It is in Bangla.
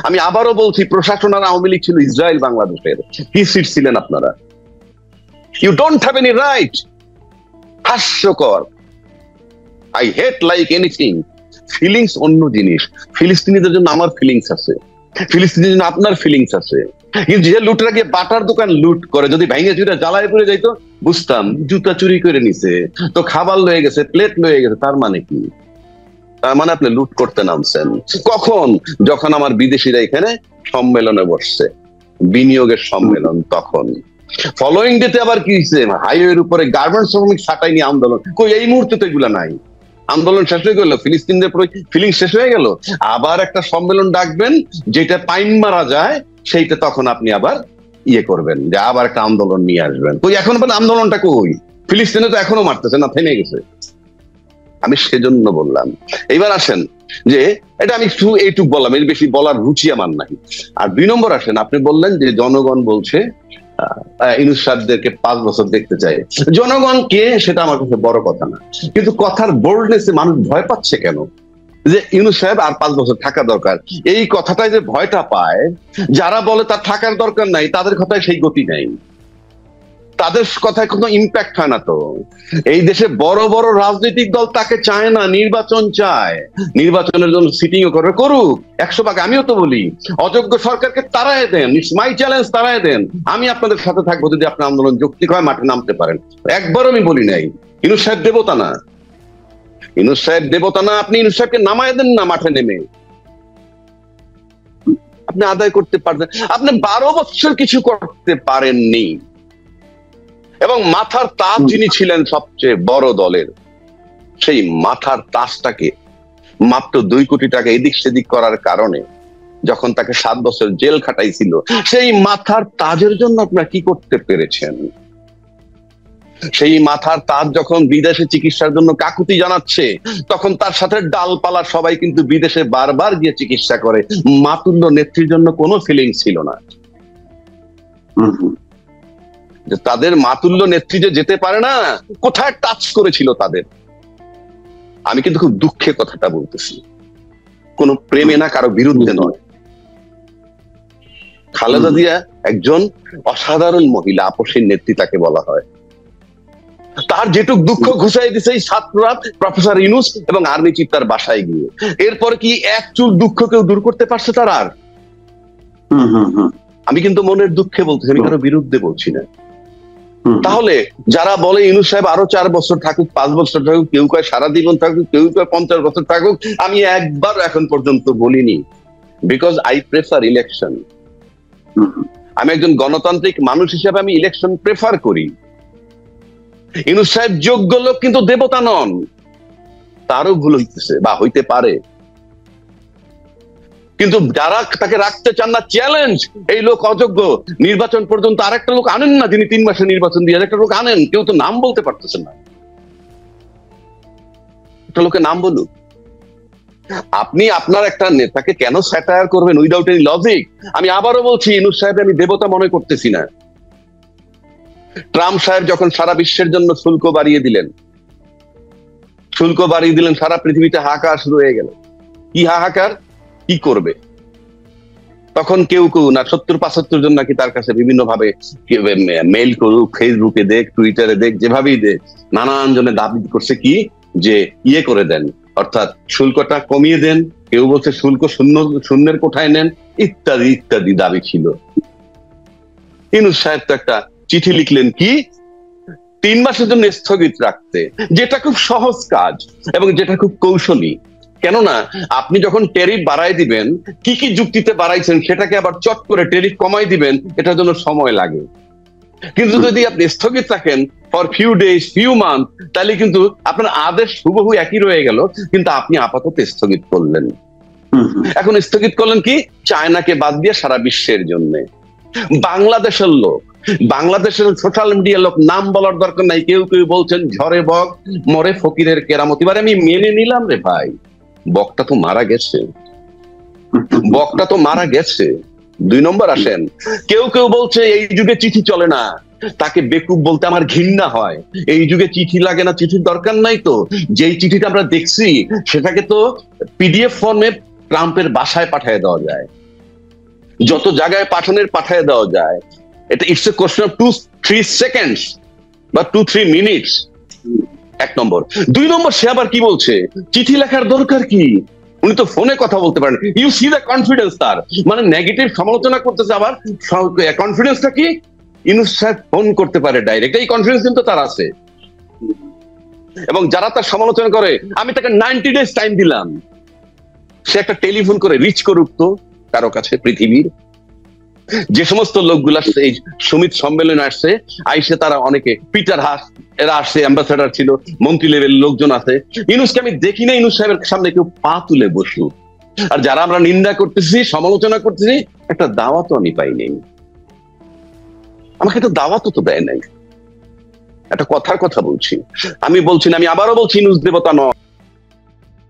আমি আবারও বলছি, প্রশাসন আর আওয়ামী লীগ ছিল ইসরায়েল বাংলাদেশের। কি সিট ছিলেন আপনারা? You don't have any right. হাস্যকর। I hate like anything. Feelings অন্য জিনিস। ফিলিস্তিনিদের জন্য আমার ফিলিংস আছে, ফিলিস্তিনিদের জন্য আপনার ফিলিংস আছে। কিন্তু যে লুটেরা গিয়ে বাটার দোকান লুট করে, যদি ভেঙে চুরে জ্বালায় পড়ে যাইতো বুঝতাম, জুতা চুরি করে নিছে তো, খাবার লয়ে গেছে, প্লেট লয়ে গেছে, তার মানে কি? তার মানে আপনি লুট করতে নামছেন কখন? যখন আমার বিদেশিরা এখানে সম্মেলনে বসছে, বিনিয়োগের সম্মেলন, তখন। ফলোইং ডেতে আবার কি হয়েছে? হাইওয়ের উপরে গার্মেন্টস শ্রমিক ছাঁটাই নিয়ে আন্দোলন। কই, এই মুহূর্তে তো এগুলা নাই। আন্দোলন শেষ হয়ে গেল, ফিলিস্তিনদের ফিলিং শেষ হয়ে গেল, আবার একটা সম্মেলন ডাকবেন যেটা পাইন মারা যায়, সেইটা তখন আপনি আবার ইয়ে করবেন, যে আবার একটা আন্দোলন নিয়ে আসবেন। কই, এখন আন্দোলনটা কই? ফিলিস্তিনে তো এখনো মারতেছে না, থেমে গেছে। আমি সেজন্য বললাম। এইবার আসেন যে এটা আমি শুধু এইটুক বললাম, এর বেশি বলার রুচি আমার নাই। আর 2 নম্বর আসেন, আপনি বললেন যে জনগণ বলছে ইউনূস সাহেবদেরকে 5 বছর দেখতে চায়। জনগণ কে সেটা আমার কাছে বড় কথা না, কিন্তু কথার বোল্ডনেসে মানুষ ভয় পাচ্ছে কেন? যে ইউনূস সাহেব আর 5 বছর থাকা দরকার, এই কথাটাই যে ভয়টা পায়। যারা বলে তার থাকার দরকার নাই, তাদের কথায় সেই গতি নাই, তাদের কথায় কোনো ইম্প্যাক্ট হয় না। তো এই দেশে বড় বড় রাজনৈতিক দল তাকে চায় না, নির্বাচন চায়। নির্বাচনের জন্য সিটিং ও করে, করুক 100 ভাগ। আমিও তো বলি, অযোগ্য সরকারকে তাড়ায় দেন, মাই চ্যালেঞ্জ, তাড়ায় দেন। আমি আপনাদের সাথে থাকবো যদি আপনার আন্দোলন যৌক্তিক হয়, মাঠে নামতে পারেন। একবারও আমি বলি নাই ইউনূস সাহেব দেবতা না, ইউনূস সাহেব দেবতা না। আপনি ইউনূস সাহেবকে নামায় দেন না মাঠে নেমে, আপনি আদায় করতে পারবেন। আপনি 12 বছর কিছু করতে পারেননি, এবং মাথার তাজ যিনি ছিলেন সবচেয়ে বড় দলের, সেই মাথার তাজটাকে মাত্র 2 কোটি টাকা এদিক সেদিক করার কারণে যখন তাকে 7 বছর জেল খাটাইছিল, সেই মাথার তাজের জন্য আপনারা কি করতে পেরেছেন? সেই মাথার তাজ যখন বিদেশে চিকিৎসার জন্য কাকুতি জানাচ্ছে, তখন তার সাথে ডালপালা সবাই কিন্তু বিদেশে বারবার গিয়ে চিকিৎসা করে। মাতুল্য নেত্রীর জন্য কোনো ফিলিংস ছিল না। যে তাদের মাতুল্য নেত্রী যে যেতে পারে না, কোথায় টাচ করেছিল তাদের? আমি কিন্তু খুব দুঃখে কথাটা বলতেছি, কোন প্রেমে না, কারো বিরুদ্ধে নয়। খালেদা জিয়া একজন অসাধারণ মহিলা, আপসীর নেত্রী তাকে বলা হয়। তার যেটুক দুঃখ ঘুষাই দিছে এই ছাত্ররা, প্রফেসর ইউনূস এবং আর্মি চিফ তার বাসায় গিয়ে। এরপরে কি এক চুল দুঃখ কেউ দূর করতে পারছে তার আর? আমি কিন্তু মনের দুঃখে বলতেছি, আমি কারো বিরুদ্ধে বলছি না। তাহলে যারা বলে ইউনূস সাহেব আরো 4 বছর থাকুক, 5 বছর থাকুক, কেউ কয় সারা জীবন থাকুক, কেউ কয় 50 বছর থাকুক, আমি একবার এখন পর্যন্ত বলিনি, বিকজ আই প্রেফার ইলেকশন। আমি একজন গণতান্ত্রিক মানুষ হিসেবে আমি ইলেকশন প্রেফার করি। ইউনূস সাহেব যোগ্য লোক, কিন্তু দেবতা নন। তারও ভুল হইতেছে বা হইতে পারে, কিন্তু যারা তাকে রাখতে চান না, চ্যালেঞ্জ, এই লোক অযোগ্য, নির্বাচন পর্যন্ত আরেকটা লোক আনেন না যিনি 3 মাসে নির্বাচন দিয়ে, একটা লোক আনেন, কেউ তো নাম বলতে পারতেছে না, একটা লোকের নাম বলুক। আপনি আপনার একটা নেতাকে কেন স্যাটায়ার করবেন উইদাউট এনি লজিক? আমি আবারও বলছি, ইউনূস সাহেব আমি দেবতা মনে করতেছি না। ট্রাম্প সাহেব যখন সারা বিশ্বের জন্য শুল্ক বাড়িয়ে দিলেন, সারা পৃথিবীতে হাহাকার শুরু হয়ে গেল। কি হাহাকার, কি করবে? তখন কেউ না 70-75 জন নাকি তার কাছে বিভিন্ন ভাবে মেইল করুক, ফেসবুকে দেখ, টুইটারে দেখ, যেভাবেই দেখ, নানান জনে দাবি করছে কি, যে ইয়ে করে দেন, অর্থাৎ শুল্কটা কমিয়ে দেন। কেউ বলছে শুল্ক শূন্যের কোঠায় নেন, ইত্যাদি ইত্যাদি দাবি ছিল। ইউনূস সাহেব তো একটা চিঠি লিখলেন কি, 3 মাসের জন্য স্থগিত রাখতে, যেটা খুব সহজ কাজ এবং যেটা খুব কৌশলী। কেননা আপনি যখন ট্যারিফ বাড়াই দিবেন, কি কি যুক্তিতে বাড়াইছেন সেটাকে আবার চট করে ট্যারিফ কমাই দিবেন, এটার জন্য সময় লাগে। কিন্তু যদি আপনি স্থগিত রাখেন for few days, few month, তাহলে কিন্তু আপনার আদেশ হুবহু একই রয়ে গেল, কিন্তু আপনি আপাতত স্থগিত করলেন। এখন স্থগিত করলেন কি, চায়নাকে বাদ দিয়ে সারা বিশ্বের জন্য। বাংলাদেশের লোক, বাংলাদেশের সোশ্যাল মিডিয়ার লোক, নাম বলার দরকার নাই, কেউ কেউ বলছেন ঝড়ে বক মরে ফকিরের কেরামতি। এবার আমি মেনে নিলাম রে ভাই, বকটা তো মারা গেছে, বকটা তো মারা গেছে। 2 নম্বর আসেন, কেউ কেউ বলছে এই যুগে চিঠি চলে না, তাকে বেকুব বলতে আমার ঘৃণা হয়। এই যুগে চিঠি লাগে না, চিঠির দরকার নাই তো। যেই চিঠিটা আমরা দেখছি সেটাকে তো পিডিএফ ফর্মে ট্রাম্পের বাসায় পাঠিয়ে দেওয়া যায়। যত জায়গায় পাঠায় দেওয়া যায়, এটা it's a question of 2-3 seconds বা 2-3 মিনিটস। 1 নম্বর। 2 নম্বর, সে আবার কি বলছে, চিঠি লেখার দরকার কি, উনি তো ফোনে কথা বলতে পারেন। ইউ সি দ্য কনফিডেন্স তার, মানে নেগেটিভ সমালোচনা করতেছে, আবার কনফিডেন্সটা কি, ইউনূস সাহেব ফোন করতে পারে ডাইরেক্ট, এই কনফিডেন্স কিন্তু তার আছে। এবং যারা তার সমালোচনা করে, আমি তাকে 90 ডেজ টাইম দিলাম, সে একটা টেলিফোন করে রিচ করুক তো কারো কাছে পৃথিবীর। যে সমস্ত লোকগুলা এই সমিত সম্মেলনে আসছে, আইসে তারা অনেকে, পিটার হাস এরা আসছে, অ্যাম্বাসেডার ছিল, মন্ত্রী লেভেল লোকজন আছে। ইউনূসকে আমি দেখি না ইউনূস সাহেবের সামনে কেউ পা তুলে বসুক। আর যারা আমরা নিন্দা করতেছি, সমালোচনা করতেছি, একটা দাওয়াতও আমি পাই নাই, আমাকে একটা দাওয়াতও তো দেয় নাই। একটা কথার কথা বলছি, আমি বলছি না, আমি আবারও বলছি, ইউনূস দেবতা নয়।